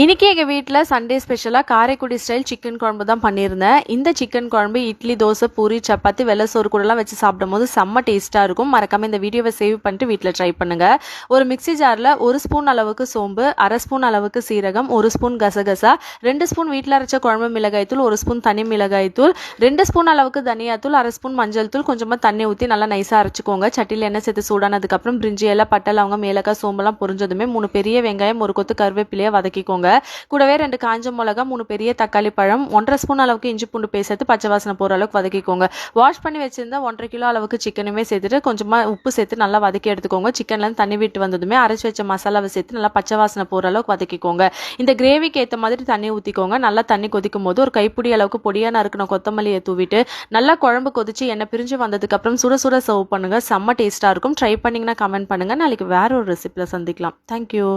இன்னைக்கு எங்கள் வீட்டில் சண்டே ஸ்பெஷலாக காரைக்குடி ஸ்டைல் சிக்கன் குழம்பு தான் பண்ணியிருந்தேன். இந்த சிக்கன் குழம்பு இட்லி, தோசை, பூரி, சப்பாத்தி, வெள்ளை சோறு கூடலாம் வச்சு சாப்பிடும்போது செம்ம டேஸ்ட்டாக இருக்கும். மறக்காமல் இந்த வீடியோவை சேவ் பண்ணிட்டு வீட்டில் ட்ரை பண்ணுங்கள். ஒரு மிக்சி ஜாரில் 1 ஸ்பூன் அளவுக்கு சோம்பு, 1/2 ஸ்பூன் அளவுக்கு சீரகம், 1 ஸ்பூன் கசகசா, 2 ஸ்பூன் வீட்டில் அரைச்ச குழம்பு மிளகாய்த்தூள், 1 ஸ்பூன் தனி மிளகாய்த்தூள், 2 ஸ்பூன் அளவுக்கு தனியாத்தூள், 1/2 ஸ்பூன் மஞ்சள் தூள், கொஞ்சமாக தண்ணி ஊற்றி நல்லா நைஸாக அரைச்சிக்கோங்க. சட்டியில் எண்ணெய் சேர்த்து சூடானதுக்கப்புறம் பிரிஞ்சி எல்லாம், பட்டை, லவங்கம், ஏலக்காய், சோம்பெல்லாம் பொரிஞ்சதுமே 3 பெரிய வெங்காயம், 1 கொத்து கருவேப்பிலையை வதக்கிக்கோங்க. கூடவே 2 காஞ்ச மிளகா, 3 பெரிய தக்காளி பழம், 1/2 ஸ்பூன் அளவுக்கு இஞ்சி பூண்டு பேஸ்ட் சேர்த்து பச்சை வாசனை போகிற அளவுக்கு வதக்கிக்கோங்க. வாஷ் பண்ணி வச்சிருந்தா 1/2 கிலோ அளவுக்கு சிக்கனுமே சேர்த்துட்டு கொஞ்சமாக உப்பு சேர்த்து நல்லா வதக்கி எடுத்துக்கோங்க. சிக்கன்லேருந்து தண்ணி விட்டு வந்ததுமே அரைச்சி வச்ச மசாலாவை சேர்த்து நல்லா பச்சை வாசனை போகிற அளவுக்கு வதக்கிக்கோங்க. இந்த கிரேவிக்கு ஏற்ற மாதிரி தண்ணி ஊற்றிக்கோங்க. நல்லா தண்ணி கொதிக்கும் போது ஒரு கைப்பிடி அளவுக்கு பொடியாக நறுக்கின கொத்தமல்லியை தூவிட்டு நல்லா குழம்பு கொதிச்சு எண்ணெய் பிரிஞ்சு வந்ததுக்கப்புறம் சுட சுட சர்வ் பண்ணுங்கள். செம்ம டேஸ்ட்டாக இருக்கும். ட்ரை பண்ணிங்கன்னா கமெண்ட் பண்ணுங்கள். நாளைக்கு வேற ஒரு ரெசிபியில் சந்திக்கலாம். தேங்க்யூ.